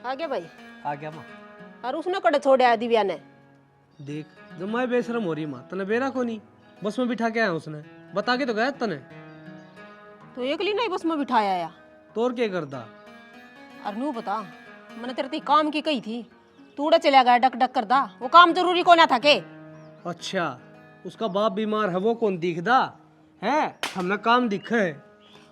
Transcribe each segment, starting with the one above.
आ गया भाई। आ गया माँ। और उसने कड़े छोड़े दिव्या ने। देख जब मैं बेशरम हो रही माँ तने बेरा को नहीं बस में बिठा के आया उसने बता के तो गया तने तो एकली नहीं बस में बिठाया या तोर क्या करता। और नू बता मैंने तेरे ते काम की कही थी तू उड़े चला गया डक डक करदा वो काम जरूरी को ना था के। अच्छा उसका बाप बीमार है वो कौन दिखदा है हमने काम दिखा है।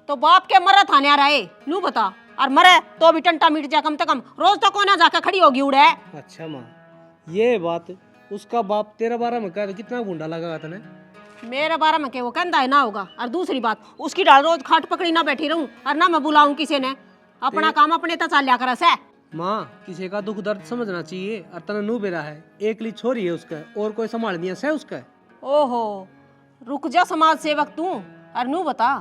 तो बाप के मरा थाने आ रहे नू बता और मरे तो भी टंटा मिट जा कम से कम रोज तो कोना जाके खड़ी होगी उड़े। अच्छा माँ ये बात उसका बाप तेरे बारे में कहा तो कितना गुंडा लगा तने। मेरे बारे में के वो कहता है ना होगा। और दूसरी बात उसकी डाल रोज खाट पकड़ी ना बैठी रहूं और ना मैं बुलाऊं किसी ने अपना काम अपने तो चाल लिया कर से। माँ किसी का दुख दर्द समझना चाहिए और तने नू बेरा है एकली छोरी है उसका और कोई संभाल दिया से उसका। ओहो रुक जा समाज सेवक तू और नू बता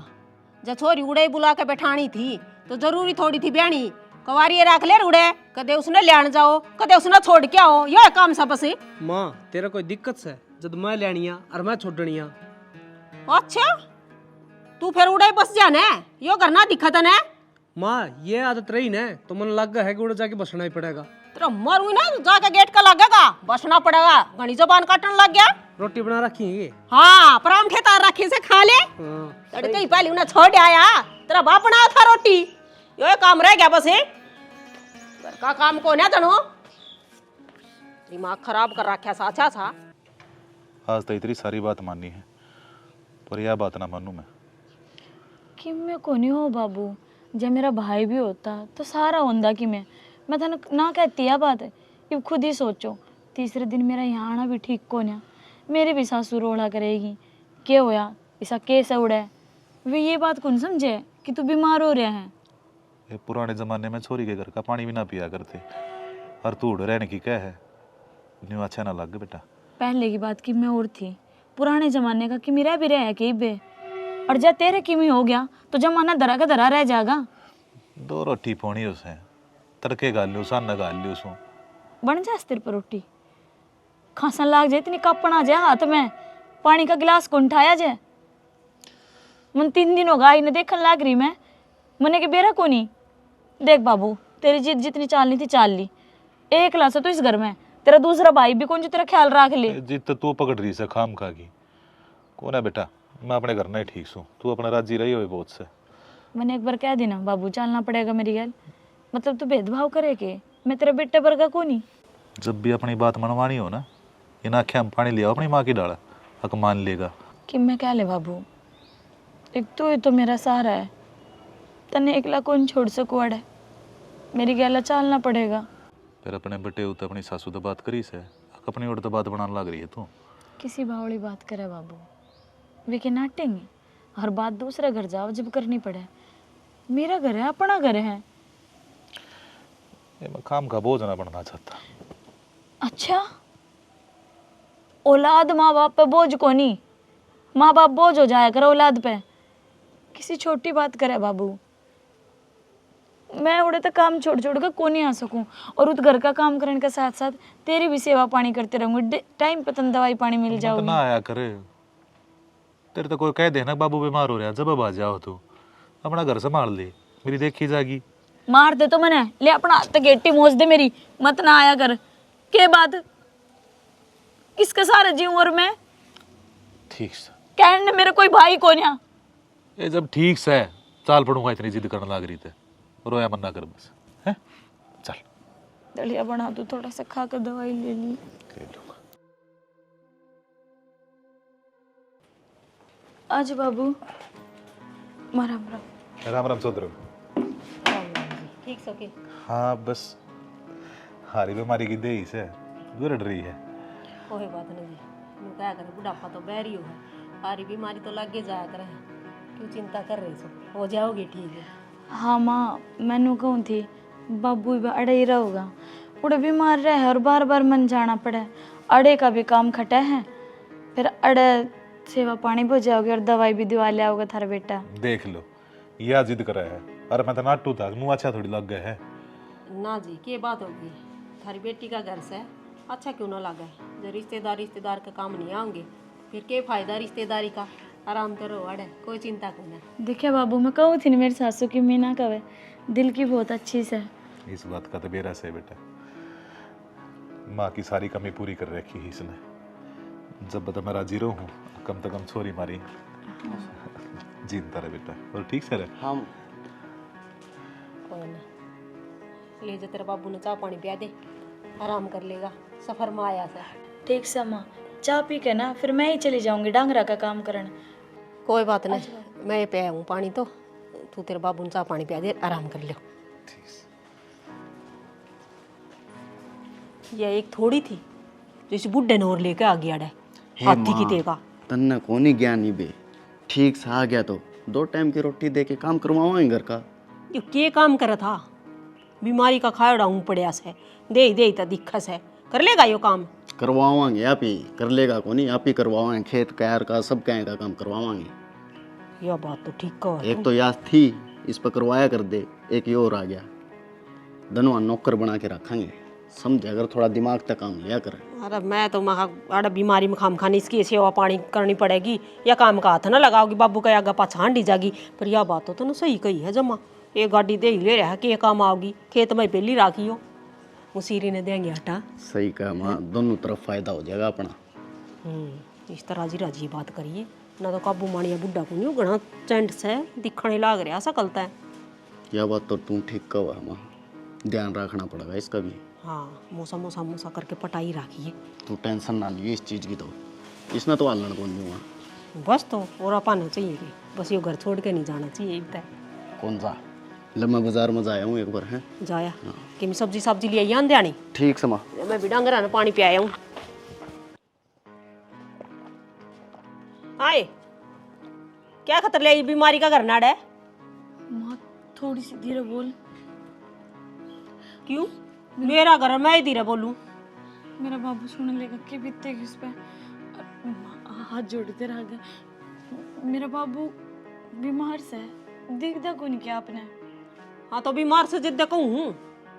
जब छोरी उड़े बुला के बैठानी थी तो जरूरी थोड़ी थी बहनी कवारी रख ले उड़े कदे उसने लेन जाओ कदे उसने छोड़ के आओ यह काम सब से। माँ तेरा कोई दिक्कत से जब मैं लेनिया और मैं छोड़निया। अच्छा तू फिर उड़े बस जाने यो करना दिक्कत है। माँ ये आदत रही ना तो मन लग है कि उड़ जाके बसना ही पड़ेगा। तेरा मरू ना जाके गेट का लगेगा बसना पड़ेगा घनी जबान काटने लग गया। रोटी बना रखी है ये। हाँ पराम खेता रखी से खा ले तड़के ही पहले उन्हें छोड़ आया तेरा बाप बनाया था रोटी यो काम रह गया बस घर का काम को ना जनो दिमाग खराब कर रखा साचा था। आज तो इतनी सारी बात माननी है पर यह बात ना मानू मैं कि मैं कोनी हो बाबू जब मेरा भाई भी होता तो सारा होंदा कि मैं थाने ना कहती है बात ये खुद ही सोचो तीसरे दिन मेरा यहाँ आना भी ठीक को ना मेरी भी सासू रोड़ा करेगी क्या होया ऐसा केस उड़े वे ये बात कौन समझे कि तू बीमार हो रहा है। ये पुराने ज़माने में छोरी के घर का पानी भी ना पिया करते और तू उड़ रहने की क्या है न्यू अच्छा ना लग बेटा। पहले की बात की मैं और थी पुराने ज़माने का कि मेरा भी रह कि बे और जब तेरे किमी हो गया तो जमाना धरा का धरा रह जाएगा। दो रोटी पौनी उसे तड़के गाल ली उसा न गाल ली उसो बन जा तेरे पर रोटी खांसन लाग जाए इतनी कापन आ जाए हाथ में पानी का गिलास कौन उठाया जाए मन 3 दिन होगा इन्हें देखने लाग रही मैं मने के बेरा को नहीं देख बाबू तेरी जिद जितनी चालनी थी चाल ली एक क्लास है तो इस घर में तेरा दूसरा भाई भी कौन जो तेरा ख्याल रख ले। जित तू पकड़ रही से खाम खा की कौन है बेटा मैं अपने घर नहीं ठीक सू तू अपना राजी रही हो बहुत से। मैंने एक बार कह दी ना बाबू चलना पड़ेगा मेरी गल मतलब तू भेदभाव करे के मैं तेरे बेटे वर्गा को नहीं। जब भी अपनी बात मनवानी हो ना इन आँखें हम पानी लिया अपनी माँ की डाला हक मान लेगा कि मैं क्या ले बाबू एक तो मेरा सहारा है तने एकला कौन छोड़ सकू अड़े मेरी गैला चालना पड़ेगा। फिर अपने बेटे होते अपनी सासू तो बात करी से हक अपनी उड़ तो बात बनाने लग रही है तू किसी बावड़ी बात करे बाबू वे के नाटेंगे हर बात दूसरे घर जाओ जब करनी पड़े मेरा घर है अपना घर है। ये मैं काम का बोझ ना बनना चाहता। अच्छा औलाद माँ बाप पे बोझ को नहीं माँ बाप बोझ हो जाया करे औलाद पे किसी छोटी बात करे बाबू मैं उड़े तो काम छोड़ छोड़ कर को नहीं आ सकूं और उस घर का काम करने के साथ साथ तेरी भी सेवा पानी करते रहूंगी टाइम पे तन दवाई पानी मिल जाओगी ना आया करे तेरे तो कोई कह दे ना बाबू बीमार हो रहा है जब आ जाओ तू अपना घर संभाल ले मेरी देखी जाएगी। मार दे तो मैंने ले अपना हाथ गेटी मोच दे मेरी मत ना आया कर के बाद किसके सारे जीव और मैं ठीक से कहने मेरे कोई भाई को नहीं ये जब ठीक से चाल पड़ूंगा इतनी जिद करने लग रही थे रोया मन्ना कर बस है चल दलिया बना दो थोड़ा सा खा कर दवाई ले ली। आज बाबू मारा मारा राम राम सोदर ठीक सके हाँ बस हारी बीमारी की देही से गुरड़ रही है कोई बात नहीं जी मैं क्या करे बुढ़ापा तो बैरी है सारी बीमारी तो लगे जाया करे क्यों चिंता कर रही सो हो जाओगी ठीक है। हाँ माँ मैनू कहूँ थी बाबू भी अड़े ही रहोगा उड़े बीमार रहे और बार बार मन जाना पड़े अड़े का भी काम खटे है फिर अड़े सेवा पानी हो जाओगे और दवाई भी दिवा लिया होगा थारा बेटा। देख लो यह जिद कर रहा है अरे मैं तो नाटू था मुँह अच्छा थोड़ी लग गए है ना जी क्या बात होगी थारी बेटी का घर से अच्छा क्यों ना लगा जो रिश्तेदार का काम नहीं आऊंगे फिर क्या फायदा रिश्तेदारी का आराम करो अड़े कोई चिंता को ना। देखिए बाबू मैं कहूँ थी ना मेरी सासू की मीना कवे दिल की बहुत अच्छी से इस बात का तो बेरा से बेटा, माँ की सारी कमी पूरी कर रखी है इसने। जब बता मैं राजी रहूँ, कम से कम छोरी मारी जीनता रहे बेटा, और ठीक से रहे। हम कोई ना, ले जा तेरे बाबू ने चाय पानी पिया दे, आराम कर लेगा, सफर में आया था। ठीक से माँ, चाय पी के ना फिर मैं ही चली जाऊंगी डांगरा का काम करने। कोई बात नहीं, मैं पिया हूँ पानी, तो तू तेरे बाबू ने चाय पानी पिया दे, आराम कर लो। ये एक थोड़ी थी जो इस बुढ़े ने और लेके आ गया हाथी की तेगा। तन्ना कोनी ज्ञानी बे, ठीक से आ गया तो 2 टाइम की रोटी दे के काम करवाओगे घर का। यो के काम करा था, बीमारी का खाड़ा हूँ पड़िया से, दे ता दिक्कत है, कर लेगा यो काम? करवाओगे आप ही, कर लेगा कोनी आप ही करवाओगे, खेत कैर का सब कहीं का काम करवाओगे। यह बात तो ठीक कहो। एक तो याद थी इस पर करवाया कर दे, एक ये और आ गया, दोनों नौकर बना के रखेंगे, समझे, अगर थोड़ा दिमाग तक काम लिया कर। अरे मैं तो अरे बीमारी में खाम खानी, इसकी सेवा पानी करनी पड़ेगी, या काम का हाथ ना लगाओगी, बाबू का आगा पाछा हांडी जागी। पर यह बात तो ना सही कही है जमा, एक गाड़ी दे ही ले रहा है कि काम आओगी, खेत में पहली राखी हो, मुसीरी ने देंगे हटा। सही कहा माँ, दोनों तरफ फायदा हो जाएगा अपना। इस तरह राजी राजी बात करिए ना, तो काबू मानिया बुढ़ा को नहीं गणा चैंट से दिखने लाग रहा सकलता है। यह बात तो तू ठीक कहा माँ, ध्यान रखना पड़ेगा इसका भी। हाँ, मूसा करके पटाई राखिए। तू टेंशन ना लिए इस चीज़ की, तो इसने तो हालने कौन दूंगा। बस तो और पाना चाहिए कि बस ये घर छोड़ के नहीं जाना चाहिए। इतना कौन सा लम्बा बाजार में जाया हूँ एक बार है जाया कि मैं सब्जी ले आई आंध्यानी। ठीक समा, मैं भी डांगरा ने पानी पियाया हूँ। आए क्या खतर ले आई बीमारी का घर नाड़ है? माँ थोड़ी सी धीरे बोल। क्यों? मेरा घर, मैं ही धीरे बोलूं? मेरा बाबू सुन लेगा कि बीते उस पे, हाथ जोड़ते रह गए। मेरा बाबू बीमार से है, देखदा को नहीं क्या आपने? हाँ तो बीमार से जिद्द कहूँ,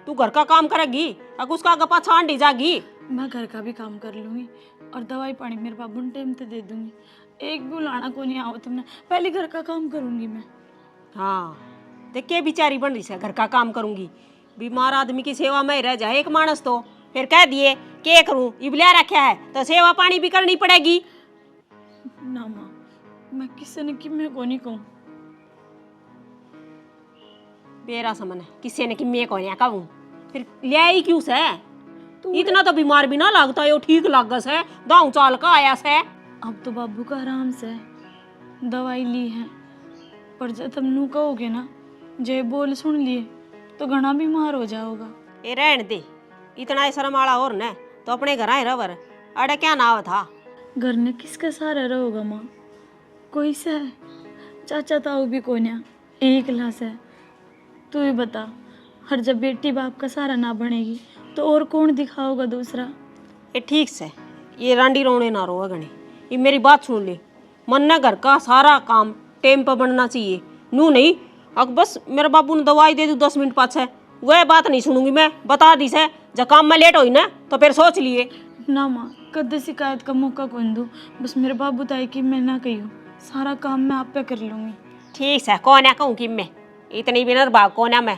तू घर का काम करेगी, अगर उसका आगे पाछा हांडी जागी। मैं घर का भी काम कर लूंगी और दवाई पानी मेरे बाबू ने टाइम पे दे दूंगी। एक भी बुलाना को नहीं आओ तुमने, पहले घर का काम करूंगी मैं। हाँ देख के बेचारी बन रही है, घर का काम करूंगी, बीमार आदमी की सेवा में रह जाए एक मानस तो फिर कह दिए क्या करूं, इबलिया रखा है तो सेवा पानी भी करनी पड़ेगी ना। माँ मैं किसी ने कि मैं को नहीं कहूँ। बेरा समन है, किसी ने कि मैं को नहीं कहूँ, फिर ले आई क्यों से? इतना तो बीमार भी ना लगता है, ठीक लागस है, दाऊ चाल का आया से। अब तो बाबू का आराम से दवाई ली है, पर जब तुम नू कहोगे ना, जे बोल सुन लिए तो घना बीमार हो जाओगा। ए रहन दे, इतना शर्म आला और न तो अपने घर आए रवर, अरे क्या नाव था? घर ने किसका सहारा रहोगा माँ? कोई से है, चाचा ताऊ भी कोन्या, एक क्लास है। तू ही बता, हर जब बेटी बाप का सहारा ना बनेगी तो और कौन दिखाओगा दूसरा? ये ठीक से, ये रांडी रोने ना रो गणे, ये मेरी बात सुन ले, मन न घर का सारा काम टाइम पर बनना चाहिए, नू नहीं। अब बस मेरे बाबू ने दवाई दे दी 10 मिनट पाछे, वह बात नहीं सुनूंगी मैं, बता दी से जब काम में लेट होई ना तो फिर सोच लिए ना। माँ कदे शिकायत का मौका कौन दूँ, बस मेरे बाबू ताई की मैं ना कही हूँ, सारा काम मैं आप पे कर लूँगी। ठीक है, कौन है कहूँ कि मैं इतनी भी निर्भाग कौन है मैं,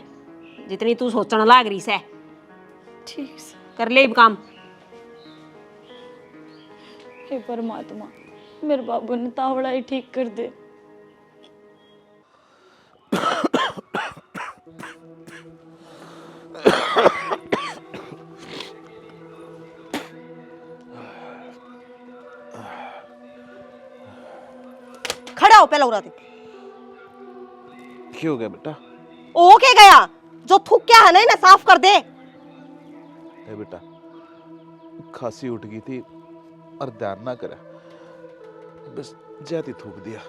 जितनी तू सोचने लाग रही से। ठीक से कर ले काम। हे परमात्मा, मेरे बाबू ने तावड़ा ही ठीक कर दे। खड़ा हो पहले उरा दे। क्यों हो गया बेटा? ओ के गया, जो थूक क्या है ना इन्हें साफ कर दे। ए बेटा, खांसी उठ गई थी और ध्यान ना करा, बस जाती थूक दिया।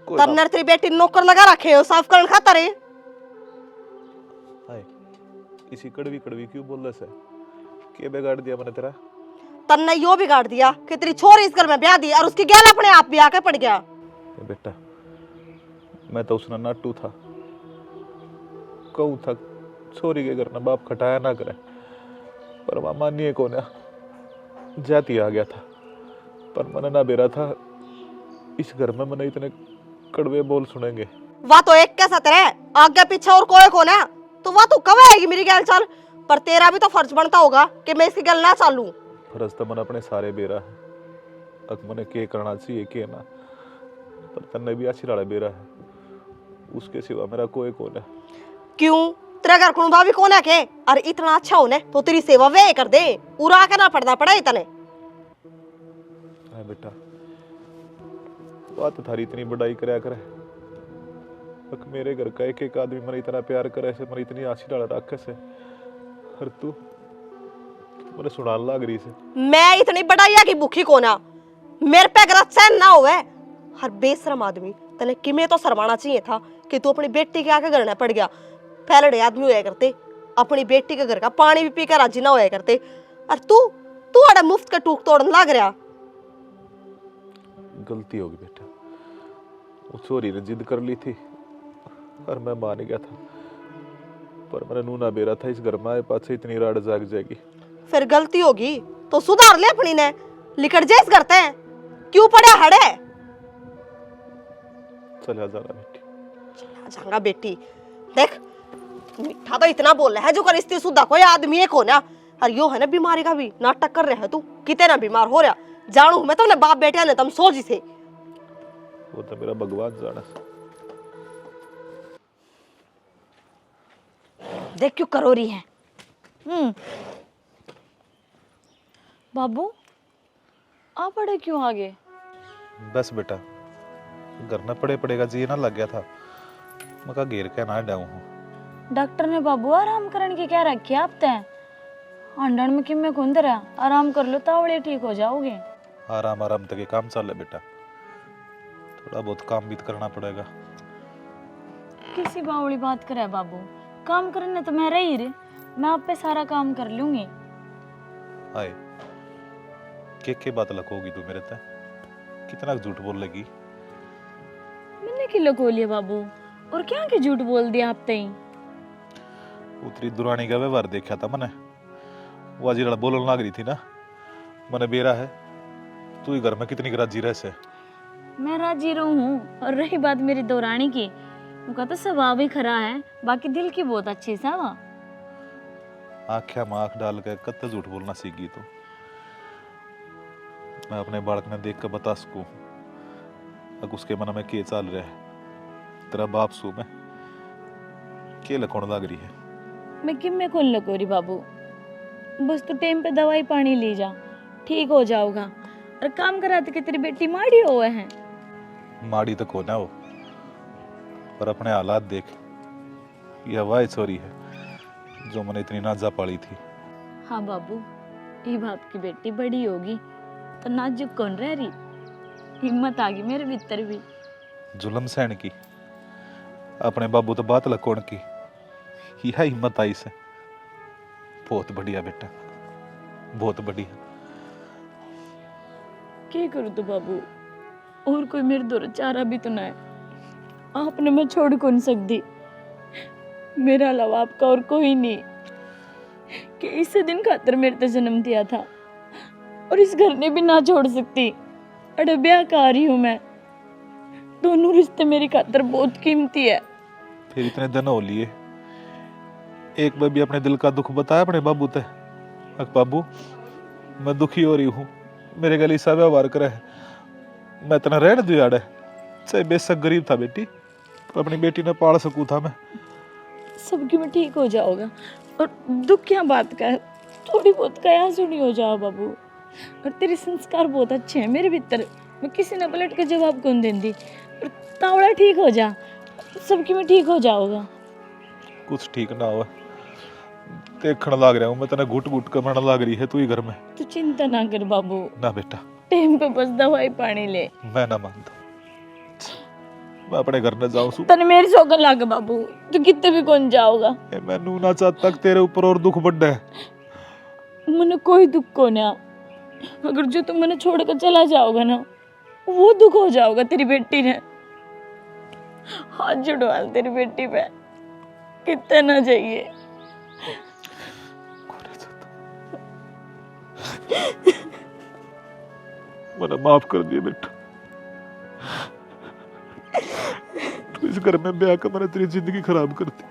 कोई बात- तन्नर तेरी बेटी नौकर लगा रखे हो साफ करने खातर है। हाय, इसी कड़वी कड़वी क्यों बोल रहा है? क्या बिगाड़ दिया मैंने तेरा? तन्ने यो बिगाड़ दिया कि तेरी छोरी इस घर में ब्याह दी और उसकी गैल अपने आप भी आके पड़ गया। ए बेटा, मैं तो उसने नाटू था, कहूँ था छोरी के घर ना बाप खटाया ना करे, पर वहाँ मानिए को ना जाती आ गया था, पर मैंने ना बेरा था इस घर में मैंने इतने कड़वे बोल सुनेंगे। वाह तो एक कैसा तेरे आगे पीछे और कोई को ना, तो वह तू कब आएगी मेरी गैल चल। पर तेरा भी तो फर्ज बनता होगा कि मैं इसकी गैल ना चालू। फर्ज तो मन अपने सारे बेरा है, अक मने के करना चाहिए के ना, पर तन्ने भी अच्छी लाड़ा बेरा है, उसके सिवा मेरा कोई कौन है। क्यों तेरा घर कुण भाभी कौन है के? और इतना अच्छा होने तो तेरी सेवा वे कर दे, उड़ा के ना पड़ना पड़े इतने। है बेटा, बात थारी इतनी बड़ाई करया करे, अक मेरे घर का एक आदमी मन इतना प्यार करे से, मन इतनी आशी लाड़ा रखे से, और तू मैंने सुनान लाग रही से। मैं इतनी बड़ाइया की भूखी कोना, मेरे पे गलत सहन ना होवे। हर बेशरम आदमी तने किमें तो शर्माना चाहिए था कि तू अपनी बेटी के आके घर न पड़ गया। फैलड़े आदमी होया करते, अपनी बेटी के घर का पानी भी पीकर राजी ना होया करते, और तू अड़ा मुफ्त का टूक तोड़न लाग रहा। गलती होगी बेटा, वो छोरी ने जिद कर ली थी और मैं मान गया था, पर मैंने नूना बेरा था इस घर में आए पास से इतनी राड जाग जाएगी। फिर गलती होगी तो सुधार ले अपनी ने, लिकट जैस करते हैं क्यों पड़े हड़े। चल जाना बेटी, जाऊंगा बेटी। देख मीठा तो इतना बोल रहा है जो कर इस्ती सुधा कोई आदमी एक होना, और यो है ना बीमारी का भी नाटक कर रहा है तू, कितने ना बीमार हो रहा जानू मैं तो बाप बेटे ने तुम सोच से। वो तो मेरा भगवान जाना। देख क्यों करो रही है। बाबू आ पड़े क्यों आगे? बस बेटा, घर न पड़े पड़ेगा जी ना लग गया था, मैं कहा घेर के ना डाऊं हूँ। डॉक्टर ने बाबू आराम करने की क्या रखी आप तय? अंडन में किम में खुंद रहा, आराम कर लो तावड़े ठीक हो जाओगे। आराम आराम तक ये काम चल है बेटा, थोड़ा बहुत काम भी तो करना पड़ेगा। किसी बावड़ी बात करे बाबू, काम करने तो मैं रही रे, मैं आप पे सारा काम कर लूंगी। आए के बात लकोगी तू मेरे ते? कितना झूठ बोल लगी? मैंने कि लको लिया बाबू, और क्या के झूठ बोल दिया आप तई? उतरी दुरानी का व्यवहार देखा था मैंने, वो अजी लड़ा बोलने लग रही थी ना, मैंने बेरा है तू ही घर में कितनी राजी रह से। मैं राजी रहूं हूँ, और रही बात मेरी दौरानी की, उनका तो स्वभाव ही खरा है, बाकी दिल की बहुत अच्छी सा वहाँ। आँखें में आँख डाल के कत्ते झूठ बोलना सीख गई तू। मैं अपने बालक ने देख कर बता सकूं अब उसके मन में के चाल रहा है। तेरा बाप सू में के लकोण लग रही है। मैं किम में कौन लकोरी बाबू, बस तू टाइम पे दवाई पानी ले जा, ठीक हो जाओगा। और काम कराते कि तेरी बेटी माड़ी हुए हैं। माड़ी तो कोना हो, पर अपने हालात देख, यह वही छोरी है जो मैंने इतनी नाजा पाली थी। हाँ बाबू, ये बाप की बेटी बड़ी होगी तो नाजुक कौन रह रही, हिम्मत आ गई मेरे भीतर भी। जुल्म सहन की, अपने बाबू तो बात लकोण की, यह हिम्मत आई से। बहुत बढ़िया बेटा, बहुत बढ़िया। क्या करूँ तो बाबू, और कोई मेरे दो चारा भी तो ना है, आपने मैं छोड़ कौन सकती, मेरा अलावा आपका और कोई नहीं। कि इस दिन खातर मेरे तो जन्म दिया था, और इस घर ने भी ना छोड़ सकती। अरे ब्याह कर रही हूँ मैं, दोनों रिश्ते मेरी खातर बहुत कीमती है। फिर इतने दिन हो लिए, एक बार भी अपने दिल का दुख बताया अपने बाबू ते? बाबू मैं दुखी हो रही हूँ, मेरे गली सा व्यवहार करे, मैं इतना रहने दिया है। चाहे बेशक गरीब था बेटी, पर अपनी बेटी ने पाल सकूं था मैं। सबकी में ठीक हो जाओगा, और दुख क्या बात का है, थोड़ी बहुत कया सुनी हो जाओ बाबू। और तेरे संस्कार बहुत अच्छे हैं मेरे भीतर, मैं किसी ने पलट के जवाब कौन देंदी। और तावड़ा ठीक हो जा, सबकी में ठीक हो जाओगा। कुछ ठीक ना हो, देखने लग रहा हूँ मैं, तेने घुट घुट कर मरने लग रही है तू ही घर में। तू चिंता ना कर बाबू, ना बेटा, टाइम पे बस दवाई पानी ले। मैं ना मानता, मैं अपने घर न जाऊं। तने मेरी सौगन लागे बाबू, तू कितने भी कौन जाओगा। मैं नू ना चाहता तेरे ऊपर और दुख बढ़ है। मैंने कोई दुख को ना, अगर जो तुम मैंने छोड़ कर चला जाओगा ना, वो दुख हो जाओगा तेरी बेटी ने। हाथ जुड़वाल तेरी बेटी पे, कितना ना चाहिए। मैंने माफ कर दिया बेटा, तू इस घर में ब्याह कर मैंने तेरी जिंदगी खराब कर दी।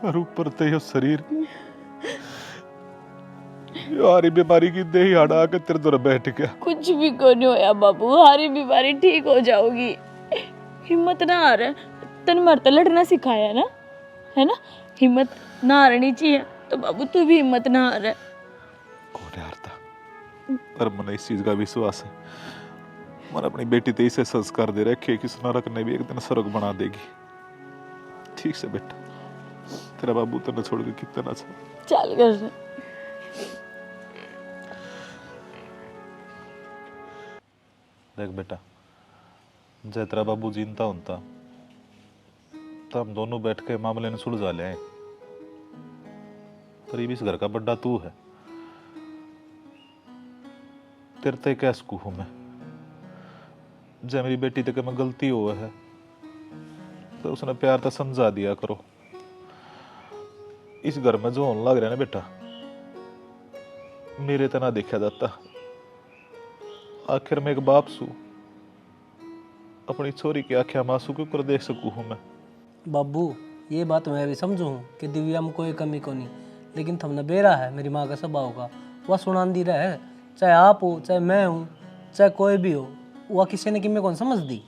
और ऊपर ते यो शरीर यारी बीमारी की देही हाड़ा आके तेरे दर बैठ गया। कुछ भी को नहीं होया बाबू, हारी बीमारी ठीक हो जाओगी। हिम्मत ना हार, तन मरता लड़ना सिखाया ना, है ना? हिम्मत ना हारनी चाहिए। तो बाबू तू भी हिम्मत ना हार। कौन हारता, पर मन इस चीज का विश्वास है, मन अपनी बेटी ते इसे संस्कार दे रखे कि उस नरक ने भी एक दिन स्वर्ग बना देगी। ठीक से बेटा, तेरा बाबू तेरे छोड़ के कितना अच्छा। चल कर देख बेटा, जय तेरा बाबू जीनता होता तो हम दोनों बैठ के मामले ने सुलझा ले आए, पर इस घर का बड्डा तू है। तेरे ते क्या सकू हूं मैं, जय मेरी बेटी ते मैं गलती हुआ है तो उसने प्यार तो समझा दिया करो। इस घर में जो होने लग रहा है ना बेटा, मेरे तो ना देखा जाता। आखिर में एक बाप सू अपनी छोरी की आंखें मासूम क्यों कर देख सकूं हूं मैं। बाबू ये बात मैं भी समझू हूँ कि दिव्या में कोई कमी को नहीं, लेकिन थमने बेरा है मेरी माँ का स्वभाव का, वह सुनांदी रहे, चाहे आप हो चाहे मैं हूँ चाहे कोई भी हो, वह किसी ने किमें कौन समझ दी।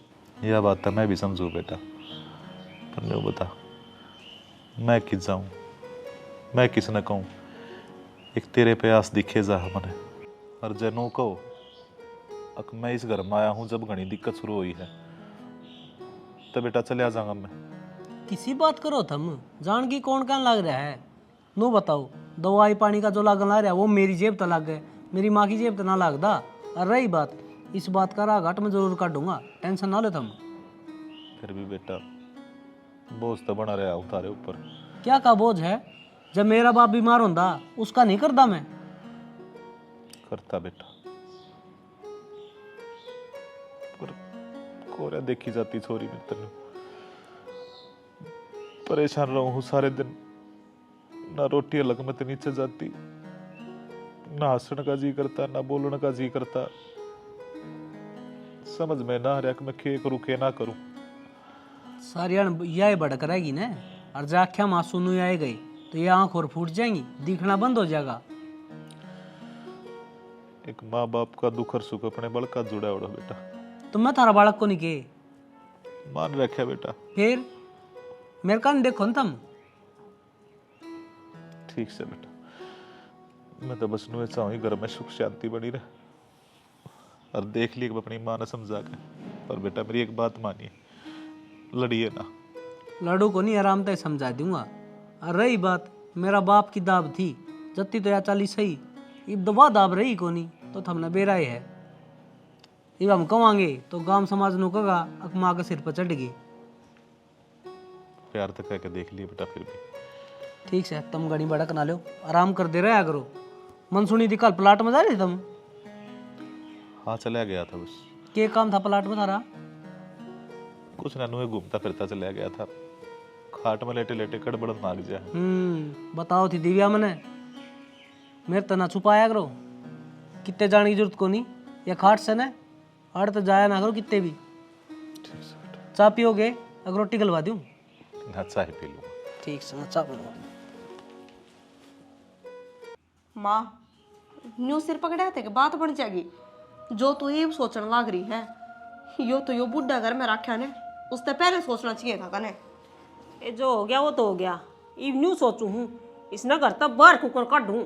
यह बात तो मैं भी समझू बेटा, पर नहीं बता मैं किस जाऊं, मैं किस न कहूं। एक तेरे प्यास दिखे जा मने, और जनो कहो अक मैं इस घर में आया हूं जब घनी दिक्कत शुरू हुई है, तो बेटा चले आ जाऊंगा मैं। किसी बात करो थम, जान की कौन कहने लग रहा है। नो बताओ, दवाई पानी का जो लागन लग रहा है वो मेरी जेब तो लग गए, मेरी माँ की जेब तो ना लगता। और रही बात, इस बात का राघाट मैं जरूर काटूंगा, टेंशन ना ले तुम। फिर भी बेटा बोझ तो बना रहा हूं तारे ऊपर। क्या का बोझ है, जब मेरा बाप बीमार होता उसका नहीं करता मैं। करता बेटा, पर कोरा देखी जाती छोरी में तेन परेशान रहूं हूं सारे दिन, ना रोटी अलग में तो नीचे जाती, ना हंसने का जी करता ना बोलने का जी करता। समझ में ना आ रहा कि मैं के करूं के ना करूं। सारी यह भड़क रहेगी ना, और जो आख्या मासूम नहीं आए गई तो ये आंख और फूट जाएंगी, दिखना बंद हो जाएगा। एक माँ बाप का दुख और सुख अपने बल का जुड़ा उड़ा बेटा। तो मैं थारा बालक को नहीं के मान रखा बेटा। फिर मेरे कान देखो न तुम। ठीक से बेटा, मैं तो बस नुए चाहूँ घर में सुख शांति बनी रहे, और देख ली अपनी माँ ने समझा के। पर बेटा मेरी एक बात मानिए, लड़िए ना। लड़ू को नहीं, आराम से समझा दूंगा। और रही बात, मेरा बाप की दाब थी जत्ती तो या चाली सही, इब दबा दाब रही को नहीं तो थमने बेरा ही है। इब हम कमांगे तो गांव समाज नु कगा अक माँ के सिर पर चढ़ गई। प्यार तो कह के देख लिए बेटा, फिर भी ठीक से तुम गणी बड़क ना लो, आराम कर दे रहा करो। मन सुनी थी कल प्लाट में जा रहे तुम। हाँ चला गया था बस। के काम था प्लाट में थारा? कुछ ना नुए घूमता फिरता चला गया था, खाट में लेटे लेटे कड़बड़ नाग जा। बताओ थी दिव्या मने, मेरे तना छुपाया करो, कितने जाने की जरूरत को नहीं। या खाट से न हड़ तो जाया ना करो कितने भी। चाय पियोगे? अगर रोटी गलवा दूं? ना चाय पी लूंगा। ठीक से, चाय पिलवा। माँ न्यू सिर पकड़ा थे कि बात बन जाएगी। जो तू ये सोचने लग रही है, यो बुढ़ा घर में रखा ने, उससे पहले सोचना चाहिए था कने। ये जो हो गया वो तो हो गया, इव न्यू सोचू हूँ इसने घर तब बाहर कुकर काटूं।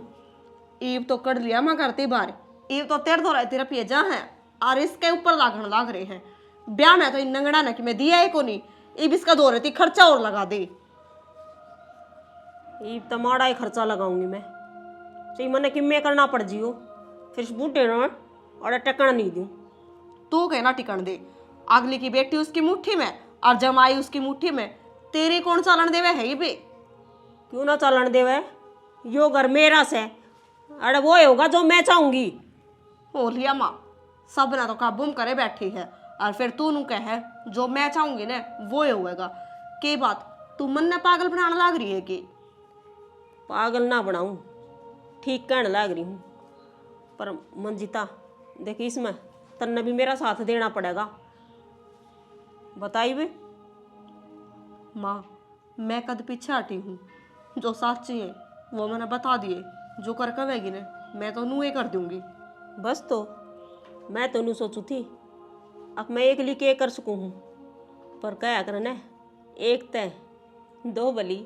ईव तो कर लिया मैं करती बार, ईव तो तेरे दो तेरा भेजा है और इसके ऊपर लागण लाग रहे हैं। ब्याह में तो इन नंगड़ा ना कि मैं दिया है को नहीं, ईव इसका दो रहती खर्चा और लगा दे। इव तो माड़ा ही खर्चा लगाऊंगी मैं, चाहिए मने कि मैं करना पड़ जियो, फिर इस बूढ़े ना और टकना नहीं दूं। तू कहना टिकन दे, अगली की बेटी उसकी मुट्ठी में और जमाई उसकी मुट्ठी में, तेरे कौन चालन देवे है ये बे? क्यों ना चालन देवे, यो घर मेरा से, अरे वो होगा जो मैं चाहूंगी। हो लिया माँ, सब ना तो काबू में करे बैठी है, और फिर तू नू कहे जो मैं चाहूंगी ना वो होगा। के बात तू मन ने पागल बनाने लाग रही है कि? पागल ना बनाऊं, ठीक कहने लग रही हूँ। पर मंजिता देख, इसमें तन्ने भी मेरा साथ देना पड़ेगा, बताइए। माँ मैं कद पीछे हटी हूँ। जो साची है वो मैंने बता दिए, जो कर कवेगी ने मैं तो नू कर दूंगी। बस तो मैं तो नहीं सोचू थी अब मैं एक लिखे कर सकूँ हूँ, पर क्या करना एक तय दो बली।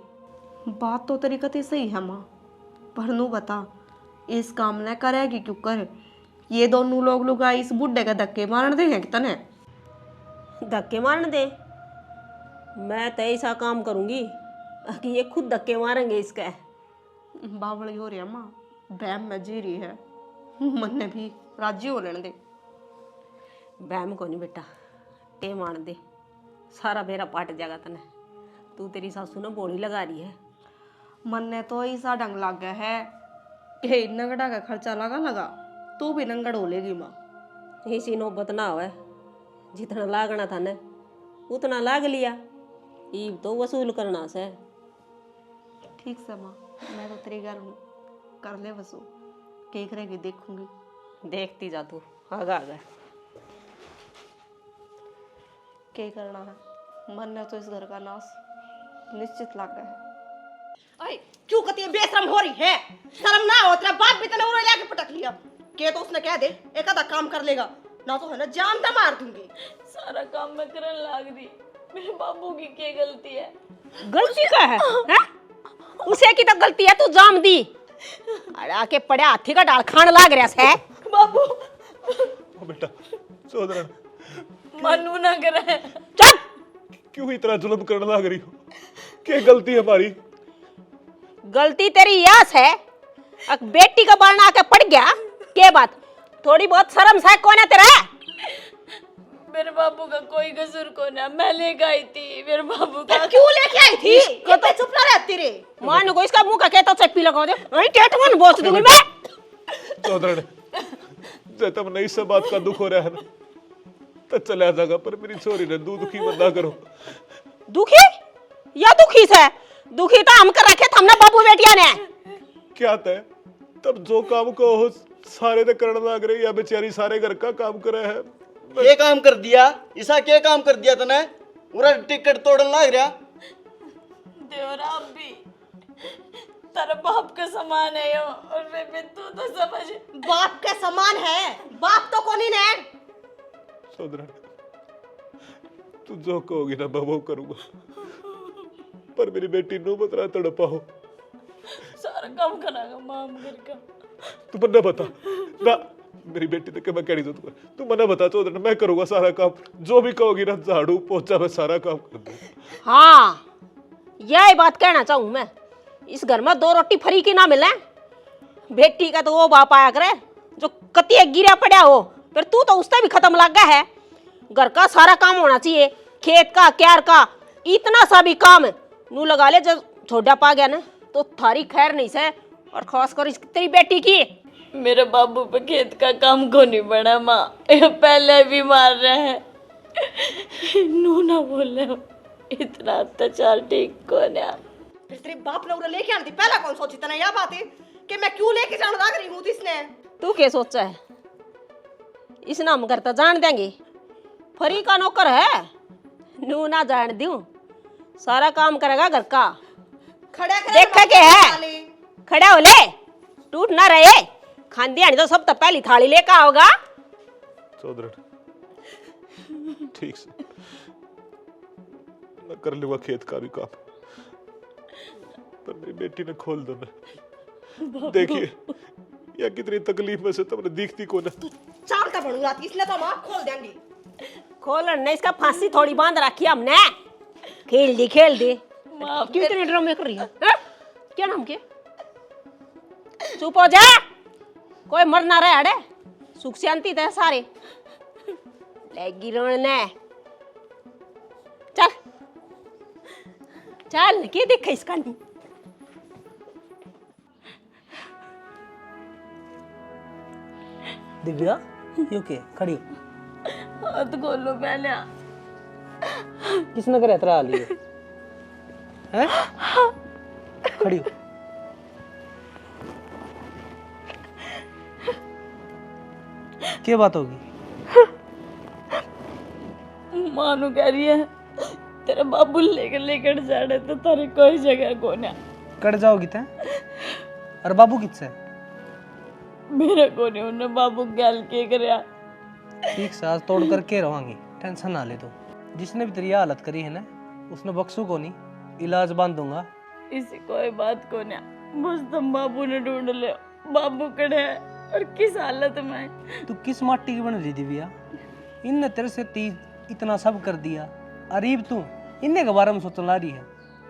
बात तो तेरी कती सही है माँ, पर नू बता इस काम ने करेगी क्यों करे? ये दोनों लोग लुगा इस बुढ़े का धक्के मारने देंगे तने? धक्के मारने दे? मैं तो ऐसा काम करूँगी कि ये खुद धक्के मारेंगे इसका। बावड़ी हो रही है माँ, बहम में जी रही है, मन ने भी राजी हो लेने दे। बहम को नहीं बेटा, टे मान दे, सारा बेरा पाट जाएगा तने। तू तेरी सासू ने बोली लगा रही है। मन ने तो ऐसा डंग लग गया है कि नंगड़ा का खर्चा लगा तू भी नंगड़ हो लेगी माँ। ऐसी नौबत ना हो, जितना लागना था न उतना लाग लिया, ईब तो वसूल करना से। ठीक से माँ, मैं तो तेरे घर हूँ, कर ले वसूल, के करेगी देखूंगी। देखती जा तू, आगा आगा। क्या करना है, मन ने तो इस घर का नाश निश्चित लग गया है। अरे क्यों कती बेशरम हो रही है? शर्म ना हो? तेरा बाप भी तने उरे लेके पटक लिया के तो उसने कह दे एक आधा काम कर लेगा ना, तो है ना जान तो मार दूंगी। सारा काम मैं करने लाग रही, मेरे बाबू की क्या गलती है? गलती का है, हैं? उसे की तो गलती है, तू जाम दी। अरे आके पड़े हाथी का डाल खान लाग रहा है। बाबू ओ बेटा सोदरण, मनु ना करे। चुप! क्यों इतना जुल्म करने लग रही हो? क्या गलती है हमारी? गलती तेरी यास है, अक बेटी का बालना आके पड़ गया के बात? थोड़ी बहुत शर्म सा कौन है तेरा? मेरे बाबू का कोई कसूर को ना, मैं लेके आई थी मेरे बाबू का। क्यों लेके आई थी? ये तो चुप ना रहती रे। मान को इसका मुंह का कहता चप्पी लगा दे, वही टेट मन बोच दूंगी मैं। सोदरण, जब तक नहीं सब बात का दुख हो रहा है ना, तो चला जाएगा, पर मेरी छोरी ने दुखी मत ना करो। दुखी या दुखी से? दुखी तो हम कर रखे थे हमने बाबू बेटिया ने। क्या तय तब जो काम को हो सारे तो करने लग रही है, बेचारी सारे घर का काम करे है। ये काम कर दिया, ऐसा क्या काम कर दिया तने? पूरा टिकट तोड़न लग रहा। देवरा अब भी तेरा बाप का समान है यो, और मैं तू तो समझ। बाप के समान है, बाप तो कौन ही ने। सोदरण, तू जो कहोगी ना मैं वो करूंगा, पर मेरी बेटी नो मत रहा तड़पा हो। सारा काम करागा माम घर का। तू मन्ना बता ना, मेरी बेटी तक मैं कह दूंगा, तू मन्ना बता चौधरी, मैं करूंगा सारा काम, जो भी कहोगी ना, झाड़ू पोछा मैं सारा काम कर दूंगा। हाँ, यही बात कहना चाहूँ मैं। इस घर में दो रोटी फ्री की ना मिले। बेटी का तो वो बाप आया करे जो कतिया गिरा पड़ा हो, फिर तू तो उससे भी खत्म लग गया है। घर का सारा काम होना चाहिए, खेत का क्यार का, इतना सा भी काम नू लगा ले। जब छोटा पा गया ना तो थारी खैर नहीं से, और खास कर तेरी बेटी की। मेरे बाबू पे खेत का काम को नहीं बना माँ, ये पहले भी मार रहे हैं। नू ना बोले इतना अत्याचार ठीक कौन है? फिर तेरे बाप ने उरे लेके आनी थी, पहला कौन सोची तने? यह बात है कि मैं क्यों लेके जाने लग रही हूँ इसने। तू क्या सोचा है? इस नाम करता जान देंगे, फरी का नौकर है। नू ना जान दूं, सारा काम करेगा घर का। खड़ा खड़ा देखा के है, खड़ा हो ले, टूट ना रहे। खांदी आनी तो सब तो पहली थाली लेकर आओगा। चौधरी ठीक से मैं कर लूंगा खेत का भी काम, पर मेरी बेटी ने खोल दो ना। देखिए यह कितनी तकलीफ में से तुमने दिखती को ना। चाल का बनूंगा इसलिए तो हम खोल देंगे। खोलन ने इसका फांसी थोड़ी बांध रखी हमने। खेल दी क्यों इतने ड्रामे कर रही है? क्या नाम के? चुप हो जा, कोई मर ना रहे। अड़े सुख शांति थे सारे लेगी रोने। चल चल, के देखा इसका नहीं। दिव्या यू के खड़ी हो? हाथ खोलो पहले। किसने करे इतना हाल ये? हैं? खड़ी हो। क्या बात होगी? मानू कह रही है तेरा बाबू लेकर लेकर जाने तो तारी कोई जगह को ना। कट जाओगी तै? और बाबू किससे? मेरा को नहीं उन्हें बाबू गैल के करया। ठीक से आज तोड़ करके रवांगी, टेंशन ना ले तो। जिसने भी तेरी हालत करी है ना, उसने बख्शू को नहीं, इलाज बांध दूंगा। इसी कोई बात को ना, बस तुम बाबू ने ढूंढ ले। बाबू कड़े है और किस हालत में। तू किस माटी की बन रही थी भैया? इनने तेरे से इतना सब कर दिया, अरीब तू इनने के बारे में सोचने ला रही है।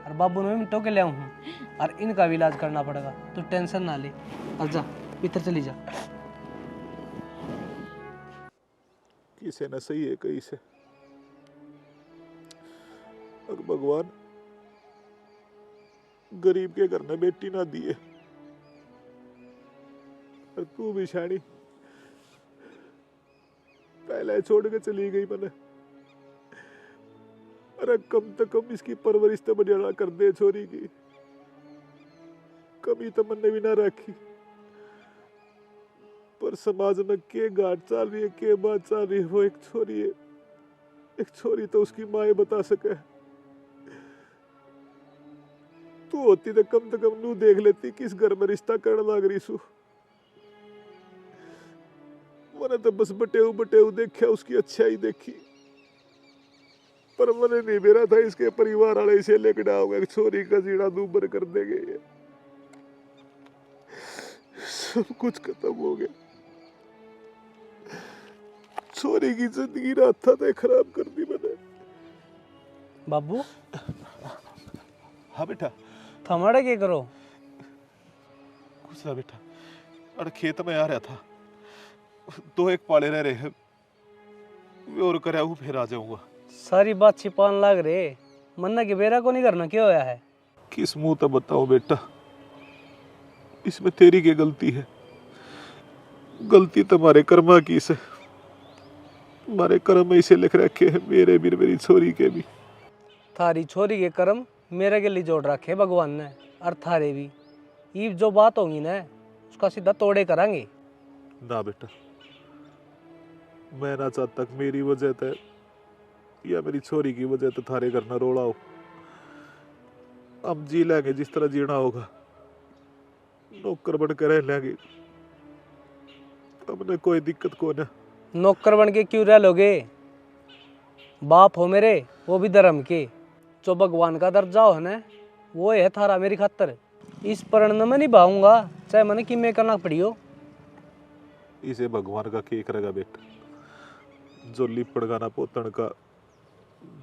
और बाबू ने मिनटों के ले आऊँ हूँ और इनका भी इलाज करना पड़ेगा। तू टेंशन ना ले और जा भीतर चली जा। किसे न सही है कहीं से। और भगवान गरीब के घर ने बेटी ना दी है। और तू भी शानी पहले छोड़ के चली गई मैंने। अरे कम से कम इसकी परवरिश तो बढ़िया कर दे छोरी की। कमी तो मैंने भी ना रखी, पर समाज में के गाट चल रही है, के बात चल रही है, वो एक छोरी है। एक छोरी तो उसकी माँ बता सके। तू होती तो कम से कम नू देख लेती किस घर में रिश्ता करने लग रही सू। मैंने तो बस बटेऊ देखा, उसकी अच्छाई देखी, पर मैंने नहीं मेरा था इसके परिवार वाले इसे लेकर डाओगे एक छोरी का जीना दूबर कर देंगे। सब कुछ खत्म हो गया। छोरी की जिंदगी रात था तो खराब कर दी मैंने। बाबू हाँ बेटा। थमाड़े के करो? कुछ ना बेटा, अरे खेत में आ रहा था, दो एक पाले रह रहे हैं, और कराया हूँ फिर आ जाऊंगा। सारी बात छिपान लाग रे, मन्ना के बेरा को नहीं करना क्यों होया है? किस मुंह तक बताओ बेटा, इसमें तेरी क्या गलती है? गलती तुम्हारे कर्मा की से। हमारे कर्म में इसे लिख रखे हैं, मेरे भी मेरी छोरी के भी। थारी छोरी के कर्म मेरे के लिए जोड़ रखे भगवान ने, और थारे भी। ये जो बात होगी ना, उसका सीधा तोड़े करांगे। ना बेटा, मैं ना चाहता मेरी वजह से या मेरी छोरी की वजह से थारे घर ना रोड़ा हो। हम जी लेंगे जिस तरह जीना होगा, नौकर बन के रह लेंगे, हमने कोई दिक्कत को ना। नौकर बन के क्यों रह लोगे? बाप हो मेरे, वो भी धर्म के। जो भगवान का दर्जा हो ना, वो है थारा मेरी खातर। इस प्रण में निभाऊंगा, चाहे मैंने किमें करना पड़ी हो। इसे भगवान का के करेगा बेटा? जो लिपड़ गाना पोतन का,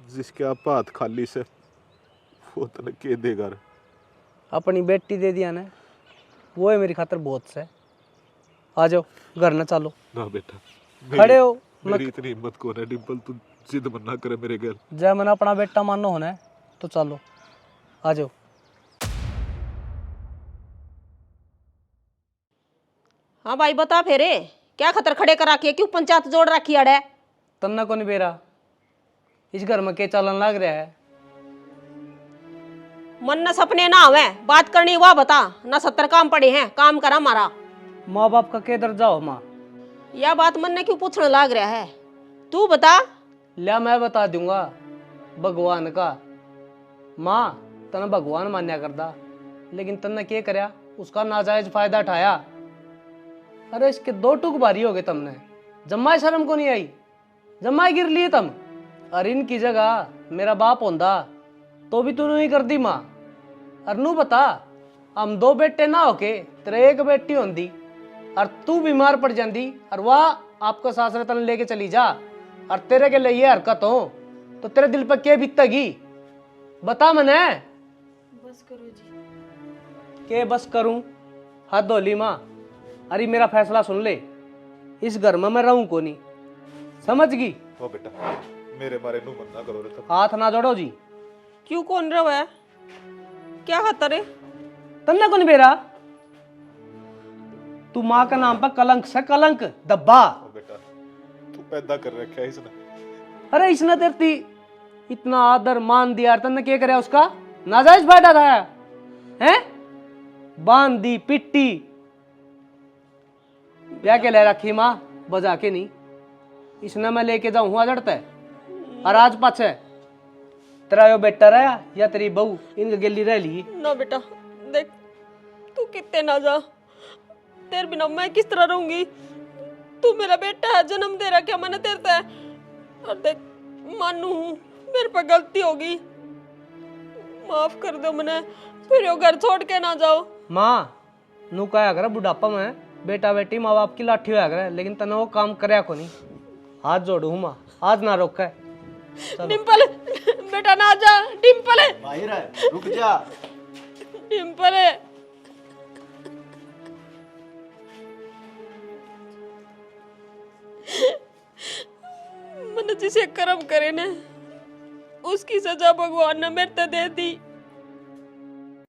जिसके आप हाथ खाली से, वो तने के देगा रे? अपनी बेटी दे दिया ना, वो है मेरी खातर बहुत से। आ जाओ घर ना, चलो। ना बेटा, खड़े हो मेरी इतनी हिम्मत को है डिम्पल, तू जिद मत ना करे मेरे घर। जय मैंने अपना बेटा मानो होना है तो चलो, आ जाओ। हाँ भाई बता फेरे, क्या खतर खड़े करा के क्यों पंचायत जोड़ रखी अड़े? तन्ना को नहीं बेरा, इस घर में के चालन लग रहा है? मन न सपने ना आवे, बात करनी वह बता ना। 70 काम पड़े हैं, काम करा मारा। माँ बाप का के दर्जा हो माँ? यह बात मन ने क्यों पूछने लग रहा है? तू बता। लिया मैं बता दूंगा भगवान का। माँ तने भगवान मान्या करदा, लेकिन तन्ने के करया, उसका नाजायज फायदा उठाया। अरे इसके 2 टुक भारी हो गए तुमने, जम्माई शर्म को नहीं आई, जम्माई गिर लिए तुम। और इनकी जगह मेरा बाप होंदा तो भी तू नहीं कर दी माँ। और नू बता, हम 2 बेटे ना होके तेरे एक बेटी होंदी, और तू बीमार पड़ जाती, और वह आपको सासरे तन लेके चली जा, और तेरे के लिए ये हरकत हो, तो तेरे दिल पर क्या बीतेगी? बता मने। बस करो जी। के बस करूं? हद होली माँ। अरे मेरा फैसला सुन ले, इस घर में मैं रहूं को नहीं, समझ गई? ओ बेटा, मेरे बारे नू मत ना करो रे। तुम हाथ ना जोड़ो जी। क्यों कौन रहा है? क्या खतर है? तन्ने को नहीं बेरा, तू माँ का नाम पर कलंक से कलंक दब्बा। ओ बेटा, तू पैदा कर रखा है इसने। अरे इसने तेरी इतना आदर मान दिया, तन्ने क्या करे उसका? नाजायज फायदा था हैं? बांध दी पिट्टी, ब्याह के ले रखी माँ, बजा के नहीं। इसने मैं लेके जाऊं हुआ जड़ता है, और आज पाछे तेरा यो बेटा रहा या तेरी बहू इनके गिल्ली रह ली? ना बेटा देख, तू कितने ना जा, तेरे बिना मैं किस तरह रहूंगी। तू मेरा बेटा है, जन्म दे रखा मैंने तेरे से। और देख मानू हूँ मेरे पर गलती होगी, माफ कर दो मैंने, फिर यो घर छोड़ के ना जाओ। माँ नू कहा कर बुढ़ापा में बेटा बेटी माँ बाप की लाठी होया करे, लेकिन तने वो काम करया को नहीं। हाथ जोड़ू हूँ माँ, आज ना रोक है। डिम्पल बेटा ना जा, डिम्पल बाहर है, रुक जा। डिम्पल मैंने जिसे कर्म करे ने उसकी सजा भगवान ने मेरे ते दे दी।